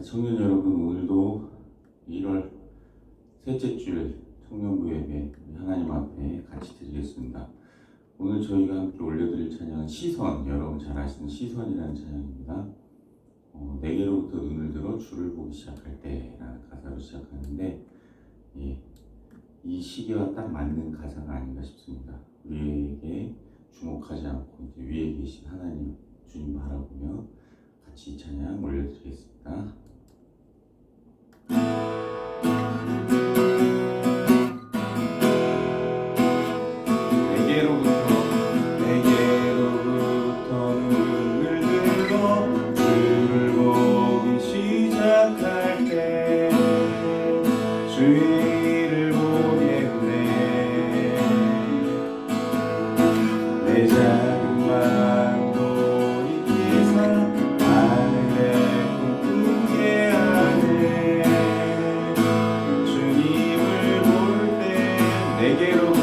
청년 여러분, 오늘도 1월 셋째 주일 청년부 예배 하나님 앞에 같이 드리겠습니다. 오늘 저희가 함께 올려드릴 찬양은 시선, 여러분 잘 아시는 시선이라는 찬양입니다. 내게로부터 눈을 들어 주를 보기 시작할 때라는 가사로 시작하는데, 이 시기와 딱 맞는 가사가 아닌가 싶습니다. 우리에게 주목하지 않고 이제 위에 계신 하나님, 주님 바라보며 같이 이 찬양 올려드리겠습니다. 내게로부터 눈을 들어 주를 보기 시작할 때 주의 일을 보겠네. 내 작은 마음 돌이키사 하늘에 꿈꾸게 하네. 주님을 볼 때 내게로부터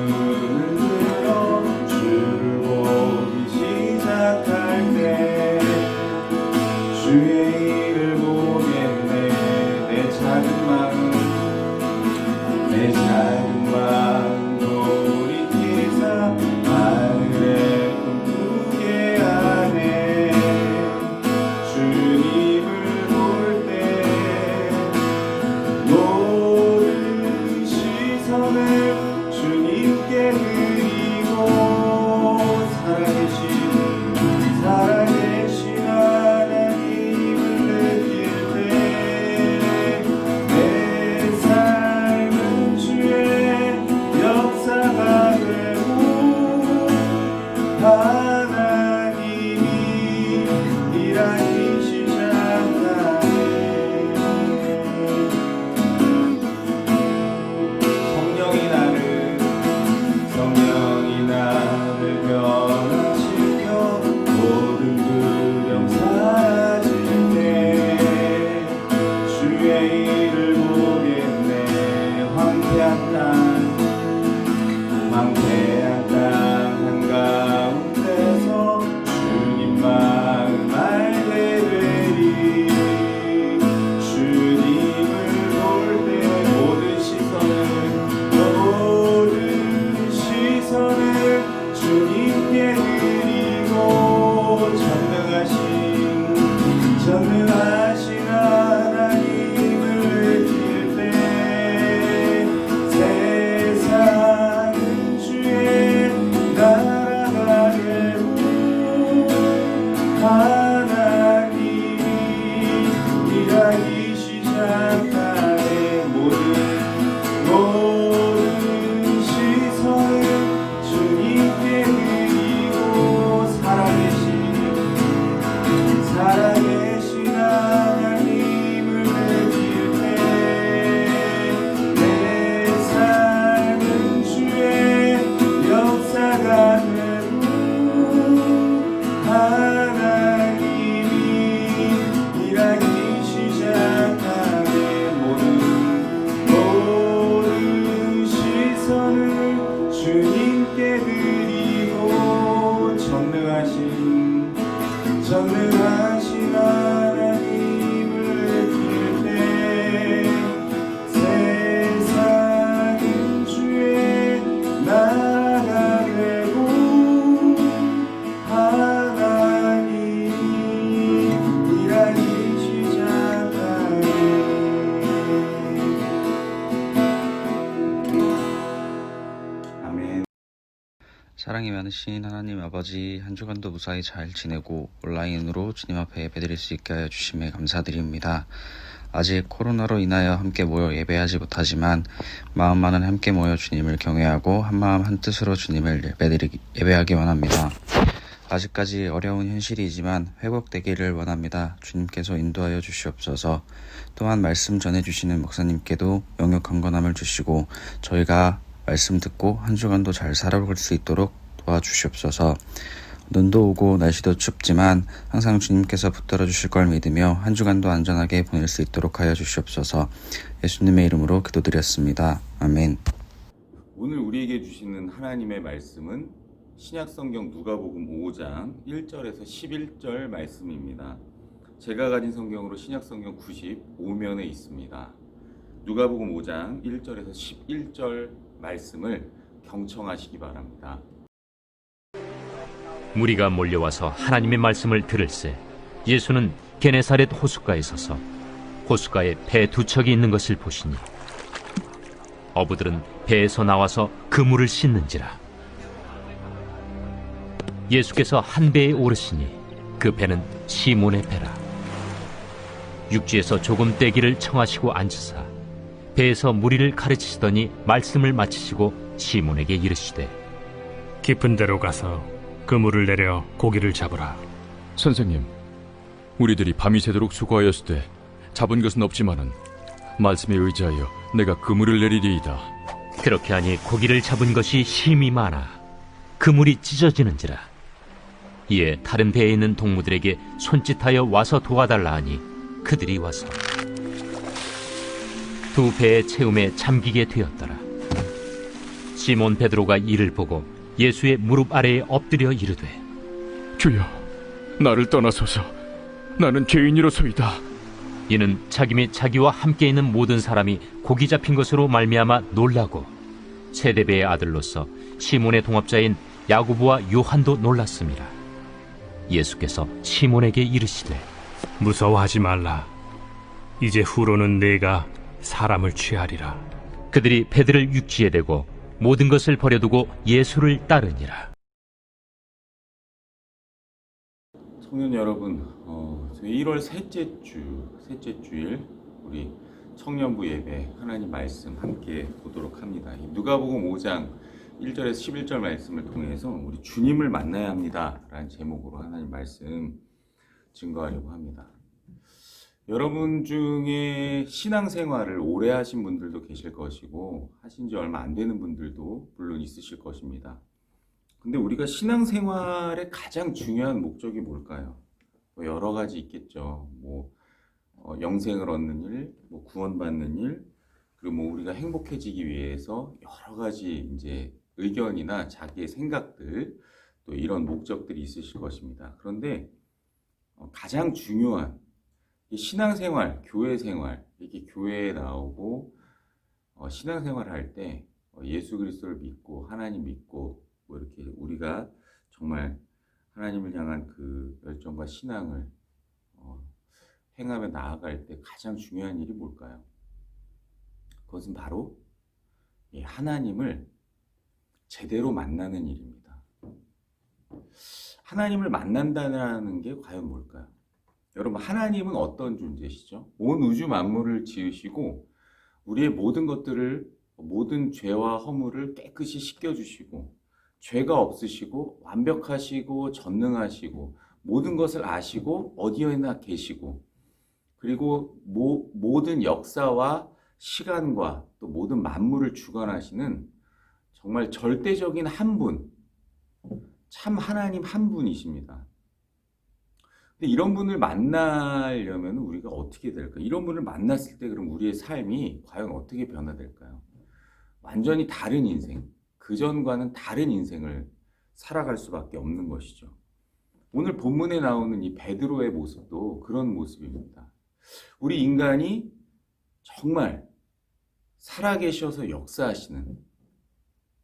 눈을 들어 주를 보기 시작할 때 주의 일을 보겠네. 내 작은 마음 돌이키사 하늘에 꿈꾸게 하네. 주님을 볼 때 모든 시선을 주님께 드리고 살아계신 하나님을 느낄 때 내 삶은 주의 역사가 되고 하나님이 일하기 시작하네. 성령이 나를 변화시켜 모든 두려움 사라질 때 주의 일을 보겠네. 황폐한 땅 한가운데서 주님만 알게 되리. 주님을 볼 때 모든 시선을 주님께 드리고 전능하신 하나님을 느낄 때 세상은 주의 나라가 되고 하나님이 일하기 시작하네. 모든 시선을 주님께 드리고 살아계신 하나님을 느낄 때 내 삶은 주의 역사가 되고 하나님이 일하기 시작하네. 모든 시선을 주님께 드리고 전능하신 하나님을 느낄 때 세상은 주의 나라가 되고 하나님이 일하기 시작하네. 아멘. 사랑이 많으신 하나님 아버지, 한 주간도 무사히 잘 지내고 온라인으로 주님 앞에 예배드릴 수 있게 하여 주심에 감사드립니다. 아직 코로나로 인하여 함께 모여 예배하지 못하지만 마음만은 함께 모여 주님을 경외하고 한마음 한뜻으로 주님을 예배하기 원합니다. 아직까지 어려운 현실이지만 회복되기를 원합니다. 주님께서 인도하여 주시옵소서. 또한 말씀 전해주시는 목사님께도 영육 강건함을 주시고 저희가 말씀 듣고 한 주간도 잘 살아올 수 있도록 도와주시옵소서. 눈도 오고 날씨도 춥지만 항상 주님께서 붙들어 주실 걸 믿으며 한 주간도 안전하게 보낼 수 있도록 하여 주시옵소서. 예수님의 이름으로 기도드렸습니다. 아멘. 오늘 우리에게 주시는 하나님의 말씀은 신약성경 누가복음 5장 1절에서 11절 말씀입니다. 제가 가진 성경으로 신약성경 95면에 있습니다. 누가복음 5장 1절에서 11절 말씀을 경청하시기 바랍니다. 무리가 몰려와서 하나님의 말씀을 들을새 예수는 게네사렛 호숫가에 서서 호숫가에 배 두 척이 있는 것을 보시니 어부들은 배에서 나와서 그물을 씻는지라. 예수께서 한 배에 오르시니 그 배는 시몬의 배라. 육지에서 조금 떼기를 청하시고 앉으사 배에서 무리를 가르치시더니 말씀을 마치시고 시몬에게 이르시되 깊은 데로 가서 그물을 내려 고기를 잡으라. 선생님, 우리들이 밤이 새도록 수고하였을 때 잡은 것은 없지만은 말씀에 의지하여 내가 그물을 내리리이다. 그렇게 하니 고기를 잡은 것이 심히 많아 그물이 찢어지는지라. 이에 다른 배에 있는 동무들에게 손짓하여 와서 도와달라 하니 그들이 와서 두 배의 채움에 잠기게 되었더라. 시몬 베드로가 이를 보고 예수의 무릎 아래에 엎드려 이르되 주여, 나를 떠나소서. 나는 죄인이로소이다. 이는 자기 및 자기와 함께 있는 모든 사람이 고기 잡힌 것으로 말미암아 놀라고 세데베의 아들로서 시몬의 동업자인 야고보와 요한도 놀랐습니다. 예수께서 시몬에게 이르시되 무서워하지 말라. 이제 후로는 내가 사람을 취하리라. 그들이 배들을 육지에 대고 모든 것을 버려두고 예수를 따르니라. 청년 여러분, 저희 1월 셋째 주일 우리 청년부 예배 하나님 말씀 함께 보도록 합니다. 누가복음 5장 1절에서 11절 말씀을 통해서 우리 주님을 만나야 합니다 라는 제목으로 하나님 말씀 증거하려고 합니다. 여러분 중에 신앙생활을 오래 하신 분들도 계실 것이고 하신 지 얼마 안 되는 분들도 물론 있으실 것입니다. 근데 우리가 신앙생활의 가장 중요한 목적이 뭘까요? 뭐 여러 가지 있겠죠. 영생을 얻는 일, 구원받는 일, 그리고 우리가 행복해지기 위해서 여러 가지 이제 의견이나 자기의 생각들, 또 이런 목적들이 있으실 것입니다. 그런데 가장 중요한 신앙생활, 교회생활, 이렇게 교회에 나오고 신앙생활을 할 때 예수 그리스도를 믿고 하나님 믿고 이렇게 우리가 정말 하나님을 향한 그 열정과 신앙을 행하며 나아갈 때 가장 중요한 일이 뭘까요? 그것은 바로 하나님을 제대로 만나는 일입니다. 하나님을 만난다는 게 과연 뭘까요? 여러분, 하나님은 어떤 존재시죠? 온 우주 만물을 지으시고 우리의 모든 것들을, 모든 죄와 허물을 깨끗이 씻겨주시고 죄가 없으시고 완벽하시고 전능하시고 모든 것을 아시고 어디에나 계시고 그리고 모든 역사와 시간과 또 모든 만물을 주관하시는 정말 절대적인 한 분, 참 하나님 한 분이십니다. 근데 이런 분을 만나려면 우리가 어떻게 될까? 이런 분을 만났을 때 그럼 우리의 삶이 과연 어떻게 변화될까요? 완전히 다른 인생, 그전과는 다른 인생을 살아갈 수밖에 없는 것이죠. 오늘 본문에 나오는 이 베드로의 모습도 그런 모습입니다. 우리 인간이 정말 살아계셔서 역사하시는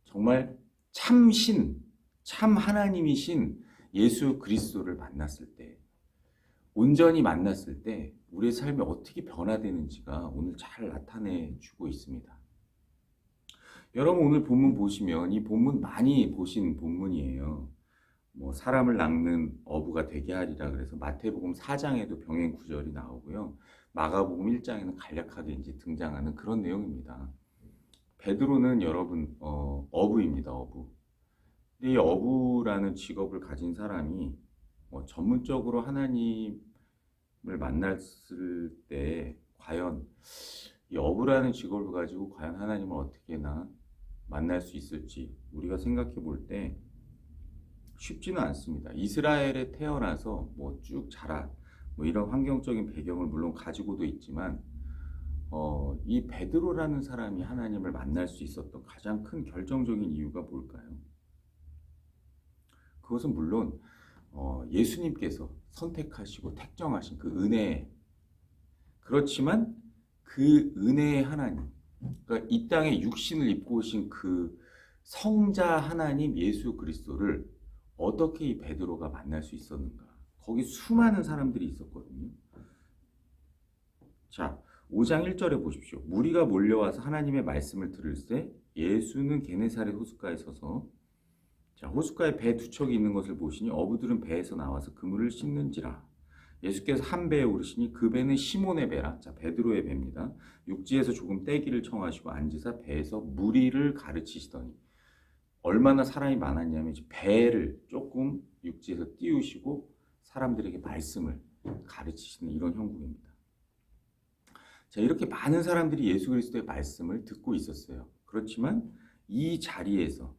정말 참신, 참 하나님이신 예수 그리스도를 만났을 때, 온전히 만났을 때 우리의 삶이 어떻게 변화되는지가 오늘 잘 나타내주고 있습니다. 여러분, 오늘 본문 보시면 이 본문 많이 보신 본문이에요. 사람을 낚는 어부가 되게 하리라 그래서 마태복음 4장에도 병행 구절이 나오고요. 마가복음 1장에는 간략하게 이제 등장하는 그런 내용입니다. 베드로는 여러분 어부입니다. 어부. 근데 이 어부라는 직업을 가진 사람이 전문적으로 하나님을 만났을 때 과연 이 어부라는 직업을 가지고 과연 하나님을 어떻게나 만날 수 있을지 우리가 생각해 볼 때 쉽지는 않습니다. 이스라엘에 태어나서 쭉 자라 이런 환경적인 배경을 물론 가지고도 있지만 이 베드로라는 사람이 하나님을 만날 수 있었던 가장 큰 결정적인 이유가 뭘까요? 그것은 물론 예수님께서 선택하시고 택정하신 그 은혜, 그렇지만 그 은혜의 하나님, 그러니까 이 땅에 육신을 입고 오신 그 성자 하나님 예수 그리스도를 어떻게 이 베드로가 만날 수 있었는가? 거기 수많은 사람들이 있었거든요. 자, 5장 1절에 보십시오. 무리가 몰려와서 하나님의 말씀을 들을새 예수는 게네사렛 호숫가에 서서, 자, 호숫가에 배 두 척이 있는 것을 보시니 어부들은 배에서 나와서 그물을 씻는지라. 예수께서 한 배에 오르시니 그 배는 시몬의 배라. 자, 베드로의 배입니다. 육지에서 조금 떼기를 청하시고 앉으사 배에서 무리를 가르치시더니, 얼마나 사람이 많았냐면 배를 조금 육지에서 띄우시고 사람들에게 말씀을 가르치시는 이런 형국입니다. 자, 이렇게 많은 사람들이 예수 그리스도의 말씀을 듣고 있었어요. 그렇지만 이 자리에서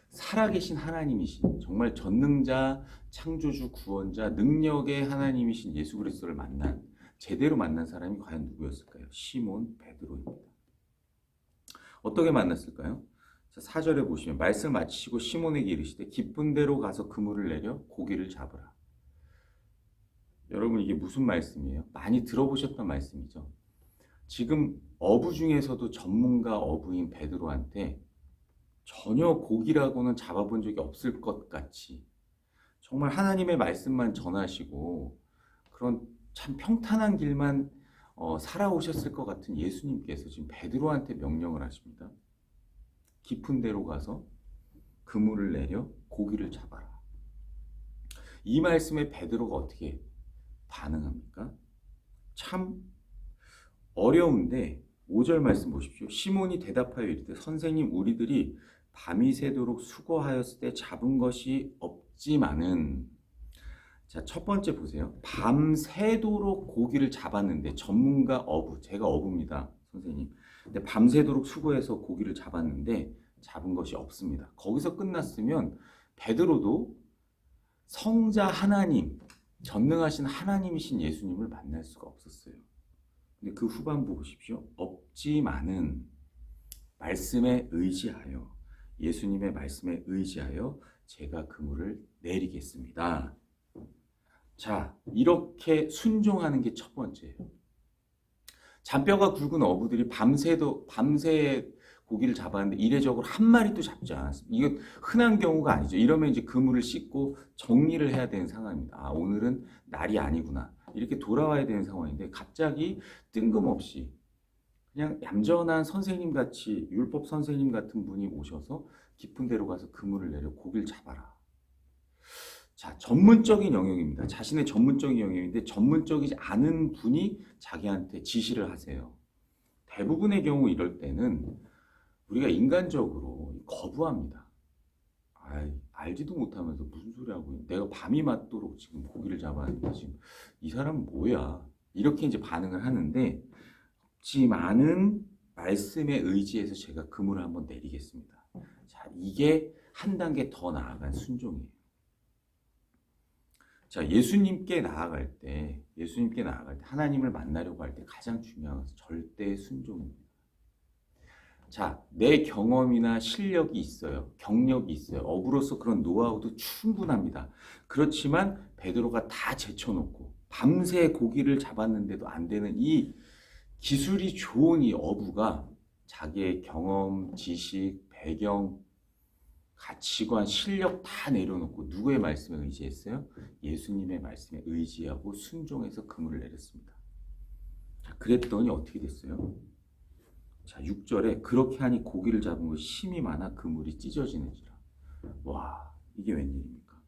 살아계신 하나님이신, 정말 전능자, 창조주, 구원자, 능력의 하나님이신 예수 그리스도를 제대로 만난 사람이 과연 누구였을까요? 시몬 베드로입니다. 어떻게 만났을까요? 자, 4절에 보시면 말씀을 마치시고 시몬에게 이르시되 깊은 데로 가서 그물을 내려 고기를 잡으라. 여러분, 이게 무슨 말씀이에요? 많이 들어보셨던 말씀이죠. 지금 어부 중에서도 전문가 어부인 베드로한테 전혀 고기라고는 잡아본 적이 없을 것 같이 정말 하나님의 말씀만 전하시고 그런 참 평탄한 길만 살아오셨을 것 같은 예수님께서 지금 베드로한테 명령을 하십니다. 깊은 데로 가서 그물을 내려 고기를 잡아라. 이 말씀에 베드로가 어떻게 반응합니까? 참 어려운데 5절 말씀 보십시오. 시몬이 대답하여 이르되 선생님, 우리들이 밤이 새도록 수고하였을 때 잡은 것이 없지만은, 자, 첫 번째 보세요. 밤새도록 고기를 잡았는데, 전문가 어부, 제가 어부입니다, 선생님. 근데 밤새도록 수고해서 고기를 잡았는데 잡은 것이 없습니다. 거기서 끝났으면 베드로도 성자 하나님, 전능하신 하나님이신 예수님을 만날 수가 없었어요. 근데 그 후반부 보십시오. 없지만은 말씀에 의지하여, 예수님의 말씀에 의지하여 제가 그물을 내리겠습니다. 자, 이렇게 순종하는 게 첫 번째예요. 잔뼈가 굵은 어부들이 밤새 고기를 잡았는데 이례적으로 한 마리도 잡지 않았습니다. 이거 흔한 경우가 아니죠. 이러면 이제 그물을 씻고 정리를 해야 되는 상황입니다. 아, 오늘은 날이 아니구나, 이렇게 돌아와야 되는 상황인데 갑자기 뜬금없이 그냥 얌전한 선생님 같이, 율법 선생님 같은 분이 오셔서 깊은 데로 가서 그물을 내려 고기를 잡아라. 자, 전문적인 영역입니다. 자신의 전문적인 영역인데 전문적이지 않은 분이 자기한테 지시를 하세요. 대부분의 경우 이럴 때는 우리가 인간적으로 거부합니다. 알지도 못하면서 무슨 소리 하고 있는, 내가 밤이 맞도록 지금 고기를 잡았는데 지금 이 사람은 뭐야, 이렇게 이제 반응을 하는데, 없지만은 말씀에 의지해서 제가 그물을 한번 내리겠습니다. 자, 이게 한 단계 더 나아간 순종이에요. 자, 예수님께 나아갈 때 하나님을 만나려고 할 때 가장 중요한 것은 절대 순종입니다. 자, 내 경험이나 실력이 있어요. 경력이 있어요. 어부로서 그런 노하우도 충분합니다. 그렇지만 베드로가 다 제쳐놓고 밤새 고기를 잡았는데도 안 되는 이 기술이 좋은 이 어부가 자기의 경험, 지식, 배경, 가치관, 실력 다 내려놓고 누구의 말씀에 의지했어요? 예수님의 말씀에 의지하고 순종해서 그물을 내렸습니다. 자, 그랬더니 어떻게 됐어요? 자, 6절에 그렇게 하니 고기를 잡은 것이 힘이 많아 그물이 찢어지는지라. 와, 이게 웬일입니까?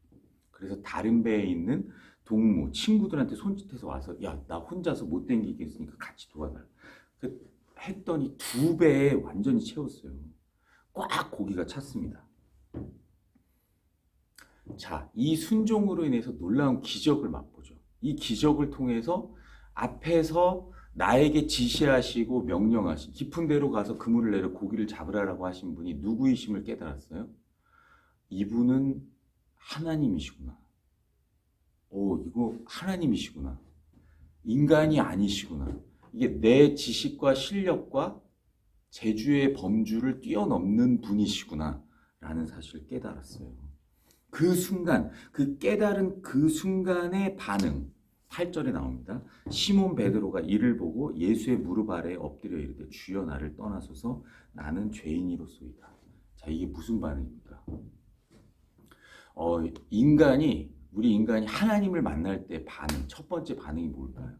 그래서 다른 배에 있는 동무, 친구들한테 손짓해서 와서, 야, 나 혼자서 못 댕기겠으니까 같이 도와달라. 했더니 2배에 완전히 채웠어요. 꽉 고기가 찼습니다. 자, 이 순종으로 인해서 놀라운 기적을 맛보죠. 이 기적을 통해서 앞에서 나에게 지시하시고 명령하신, 깊은 데로 가서 그물을 내려 고기를 잡으라라고 하신 분이 누구이심을 깨달았어요. 이분은 하나님이시구나. 이거 하나님이시구나. 인간이 아니시구나. 이게 내 지식과 실력과 재주의 범주를 뛰어넘는 분이시구나 라는 사실을 깨달았어요. 그 순간, 그 깨달은 그 순간의 반응, 8절에 나옵니다. 시몬 베드로가 이를 보고 예수의 무릎 아래에 엎드려 이르되 주여 나를 떠나소서 나는 죄인이로소이다. 자, 이게 무슨 반응입니까? 우리 인간이 하나님을 만날 때 반응, 첫 번째 반응이 뭘까요?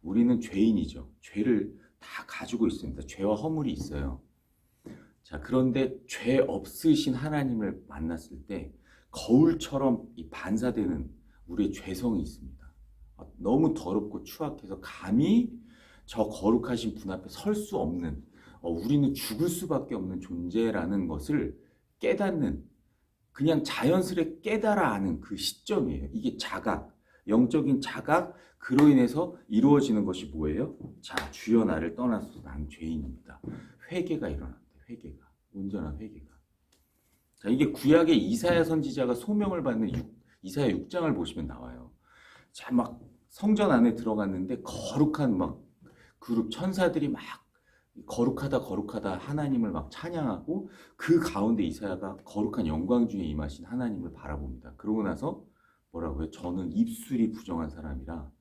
우리는 죄인이죠. 죄를 다 가지고 있습니다. 죄와 허물이 있어요. 자, 그런데 죄 없으신 하나님을 만났을 때 거울처럼 이 반사되는 우리의 죄성이 있습니다. 너무 더럽고 추악해서 감히 저 거룩하신 분 앞에 설 수 없는, 우리는 죽을 수밖에 없는 존재라는 것을 깨닫는, 그냥 자연스레 깨달아 아는 그 시점이에요. 이게 자각, 영적인 자각, 그로 인해서 이루어지는 것이 뭐예요? 자, 주여 나를 떠나서 난 죄인입니다. 회개가 일어납니다. 회개가, 온전한 회개가. 자, 이게 구약의 이사야 선지자가 소명을 받는 이사야 6장을 보시면 나와요. 자, 막 성전 안에 들어갔는데 거룩한 막 그룹 천사들이 막 거룩하다 하나님을 막 찬양하고 그 가운데 이사야가 거룩한 영광 중에 임하신 하나님을 바라봅니다. 그러고 나서 뭐라고요? 저는 입술이 부정한 사람이라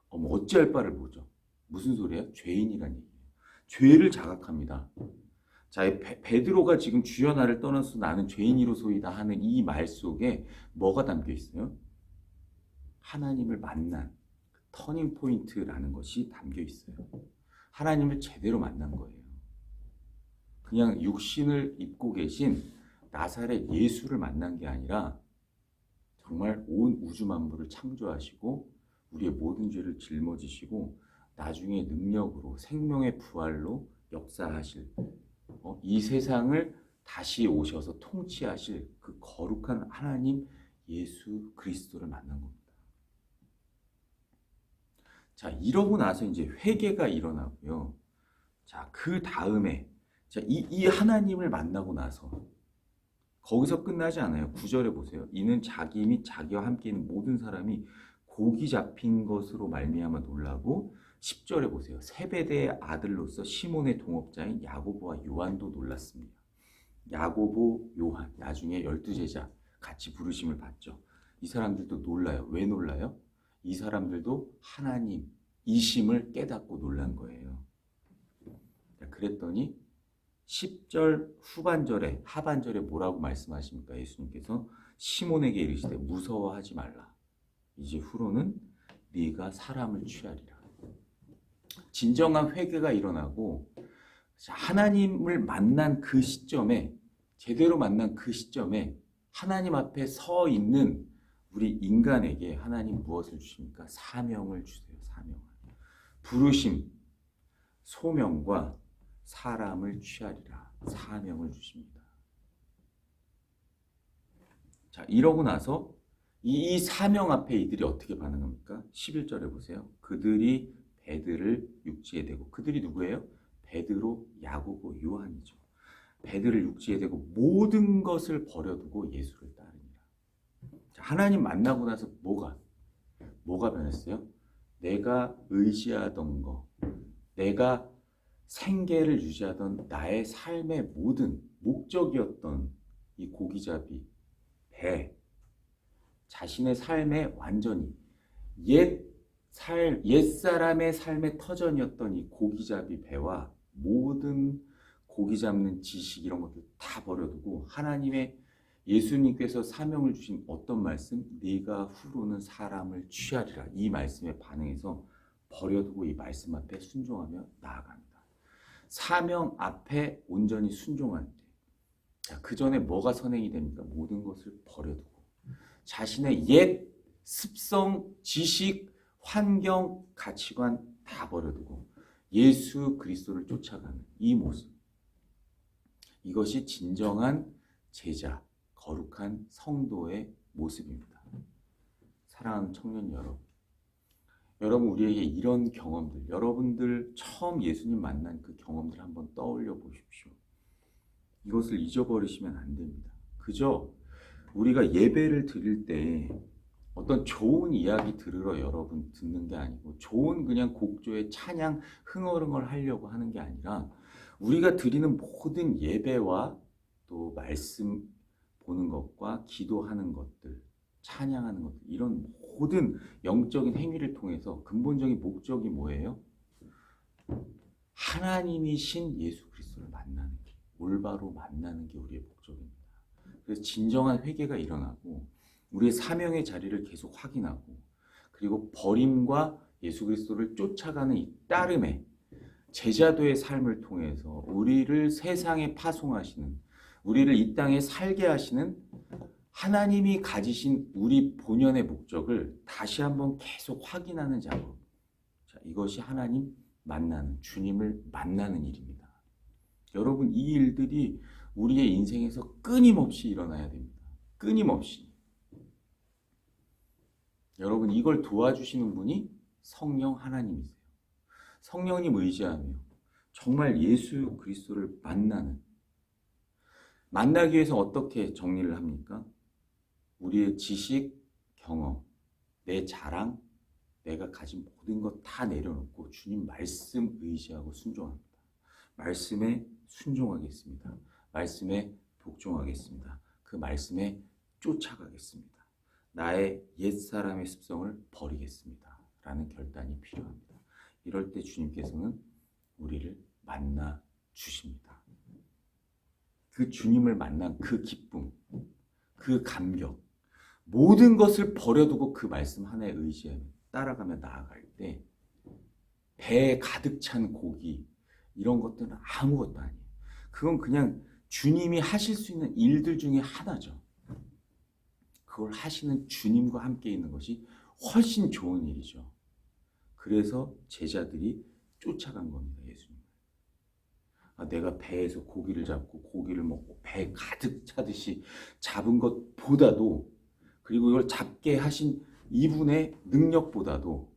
어찌할 바를 모르죠. 무슨 소리야? 죄인이란 얘기예요. 죄를 자각합니다. 자, 베드로가 지금 주여 나를 떠나서 나는 죄인이로소이다 하는 이 말 속에 뭐가 담겨 있어요? 하나님을 만난 터닝 포인트라는 것이 담겨 있어요. 하나님을 제대로 만난 거예요. 그냥 육신을 입고 계신 나사렛 예수를 만난 게 아니라 정말 온 우주 만물을 창조하시고 우리의 모든 죄를 짊어지시고 나중에 능력으로 생명의 부활로 역사하실 이 세상을 다시 오셔서 통치하실 그 거룩한 하나님 예수 그리스도를 만난 겁니다. 자, 이러고 나서 이제 회개가 일어나고요. 자, 그 다음에 이 하나님을 만나고 나서 거기서 끝나지 않아요. 9절에 보세요. 이는 자기 및 자기와 함께 있는 모든 사람이 고기 잡힌 것으로 말미암아 놀라고 10절에 보세요. 세베대의 아들로서 시몬의 동업자인 야고보와 요한도 놀랐습니다. 야고보, 요한, 나중에 12제자 같이 부르심을 받죠. 이 사람들도 놀라요. 왜 놀라요? 이 사람들도 하나님이심을 깨닫고 놀란 거예요. 그랬더니 10절 후반절에 하반절에 뭐라고 말씀하십니까? 예수님께서 시몬에게 이르시되 무서워하지 말라. 이제 후로는 네가 사람을 취하리라. 진정한 회개가 일어나고 하나님을 만난 그 시점에 제대로 만난 그 시점에 하나님 앞에 서 있는 우리 인간에게 하나님 무엇을 주십니까? 사명을 주세요. 사명을. 부르심, 소명과 사람을 취하리라. 사명을 주십니다. 자, 이러고 나서 이 사명 앞에 이들이 어떻게 반응합니까? 11절에 보세요. 그들이 베드를 육지에 대고, 그들이 누구예요? 베드로, 야고보, 요한이죠. 베드를 육지에 대고 모든 것을 버려두고 예수를 따르니라. 자, 하나님 만나고 나서 뭐가 변했어요? 내가 의지하던 거, 내가 생계를 유지하던 나의 삶의 모든 목적이었던 이 고기잡이 배, 자신의 삶에 완전히 옛사람의 삶의 터전이었던 이 고기잡이 배와 모든 고기 잡는 지식 이런 것들 다 버려두고 하나님의 예수님께서 사명을 주신 어떤 말씀? 네가 후로는 사람을 취하리라. 이 말씀에 반응해서 버려두고 이 말씀 앞에 순종하며 나아갑니다. 사명 앞에 온전히 순종할 때, 자, 그 전에 뭐가 선행이 됩니까? 모든 것을 버려두고 자신의 옛 습성, 지식, 환경, 가치관 다 버려두고 예수 그리스도를 쫓아가는 이 모습, 이것이 진정한 제자, 거룩한 성도의 모습입니다. 사랑하는 청년 여러분 우리에게 이런 경험들, 여러분들 처음 예수님 만난 그 경험들 한번 떠올려 보십시오. 이것을 잊어버리시면 안 됩니다. 그저 우리가 예배를 드릴 때 어떤 좋은 이야기 들으러 여러분 듣는 게 아니고 좋은 그냥 곡조의 찬양 흥얼흥얼 하려고 하는 게 아니라 우리가 드리는 모든 예배와 또 말씀, 보는 것과 기도하는 것들, 찬양하는 것들, 이런 모든 영적인 행위를 통해서 근본적인 목적이 뭐예요? 하나님이신 예수 그리스도를 만나는 게, 올바로 만나는 게 우리의 목적입니다. 그래서 진정한 회개가 일어나고 우리의 사명의 자리를 계속 확인하고, 그리고 버림과 예수 그리스도를 쫓아가는 이 따름의 제자도의 삶을 통해서 우리를 세상에 파송하시는, 우리를 이 땅에 살게 하시는 하나님이 가지신 우리 본연의 목적을 다시 한번 계속 확인하는 작업. 자, 이것이 하나님 만나는, 주님을 만나는 일입니다. 여러분, 이 일들이 우리의 인생에서 끊임없이 일어나야 됩니다. 끊임없이. 여러분, 이걸 도와주시는 분이 성령 하나님이세요. 성령님 의지하며 정말 예수 그리스도를 만나기 위해서 어떻게 정리를 합니까? 우리의 지식, 경험, 내 자랑, 내가 가진 모든 것 다 내려놓고 주님 말씀 의지하고 순종합니다. 말씀에 순종하겠습니다. 말씀에 복종하겠습니다. 그 말씀에 쫓아가겠습니다. 나의 옛사람의 습성을 버리겠습니다. 라는 결단이 필요합니다. 이럴 때 주님께서는 우리를 만나 주십니다. 그 주님을 만난 그 기쁨, 그 감격, 모든 것을 버려두고 그 말씀 하나에 의지하며 따라가며 나아갈 때 배에 가득 찬 고기, 이런 것들은 아무것도 아니에요. 그건 그냥 주님이 하실 수 있는 일들 중에 하나죠. 그걸 하시는 주님과 함께 있는 것이 훨씬 좋은 일이죠. 그래서 제자들이 쫓아간 겁니다, 예수님을. 내가 배에서 고기를 잡고 고기를 먹고 배 가득 차듯이 잡은 것보다도, 그리고 이걸 잡게 하신 이분의 능력보다도,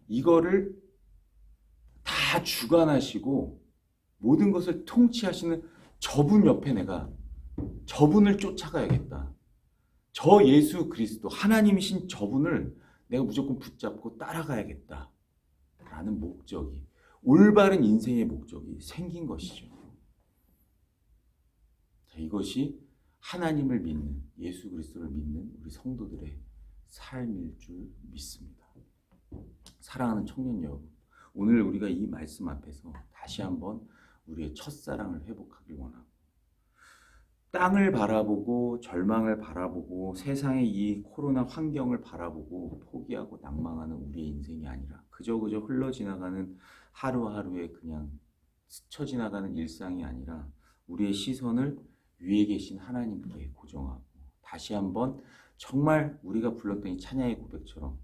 이거를 다 주관하시고 모든 것을 통치하시는 저분 옆에 내가 저분을 쫓아가야겠다. 저 예수 그리스도, 하나님이신 저분을 내가 무조건 붙잡고 따라가야겠다. 라는 목적이, 올바른 인생의 목적이 생긴 것이죠. 자, 이것이 하나님을 믿는, 예수 그리스도를 믿는 우리 성도들의 삶일 줄 믿습니다. 사랑하는 청년 여러분, 오늘 우리가 이 말씀 앞에서 다시 한번 우리의 첫사랑을 회복하길 원하고, 땅을 바라보고 절망을 바라보고 세상의 이 코로나 환경을 바라보고 포기하고 낭망하는 우리의 인생이 아니라 그저 흘러 지나가는 하루하루의 그냥 스쳐 지나가는 일상이 아니라 우리의 시선을 위에 계신 하나님께 고정하고, 다시 한번 정말 우리가 불렀던 이 찬양의 고백처럼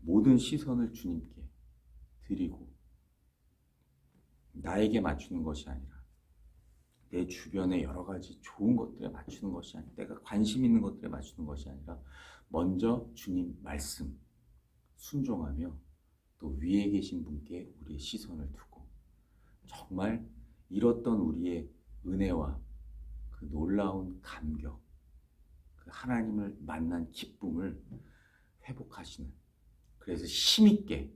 모든 시선을 주님께 드리고, 나에게 맞추는 것이 아니라 내 주변의 여러 가지 좋은 것들에 맞추는 것이 아니라, 내가 관심 있는 것들에 맞추는 것이 아니라 먼저 주님 말씀 순종하며 또 위에 계신 분께 우리의 시선을 두고, 정말 잃었던 우리의 은혜와 그 놀라운 감격, 그 하나님을 만난 기쁨을 회복하시는, 그래서 힘있게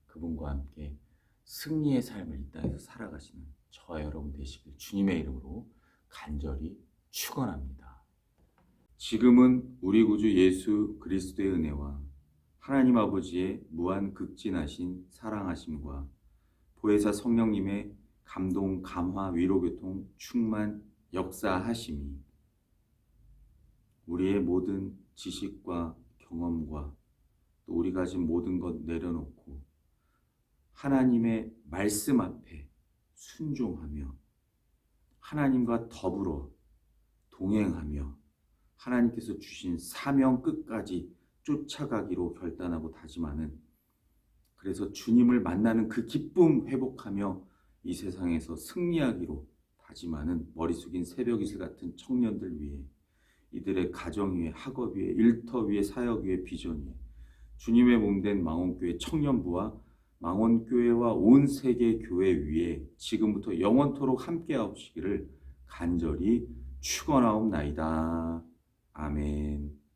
그분과 함께 승리의 삶을 이 땅에서 살아가시는 저와 여러분 되시길 주님의 이름으로 간절히 축원합니다. 지금은 우리 구주 예수 그리스도의 은혜와 하나님 아버지의 무한 극진하신 사랑하심과 보혜사 성령님의 감동, 감화, 위로, 교통, 충만, 역사하심이 우리의 모든 지식과 경험과 또 우리가 가진 모든 것 내려놓고 하나님의 말씀 앞에 순종하며 하나님과 더불어 동행하며 하나님께서 주신 사명 끝까지 쫓아가기로 결단하고 다짐하는, 그래서 주님을 만나는 그 기쁨 회복하며 이 세상에서 승리하기로 다짐하는 머리 숙인 새벽 이슬 같은 청년들 위해, 이들의 가정 위에, 학업 위에, 일터 위에, 사역 위에, 비전 위에 주님의 몸된 망원교회 청년부와 망원교회와 온 세계 교회 위에 지금부터 영원토록 함께하옵시기를 간절히 축원하옵나이다. 아멘.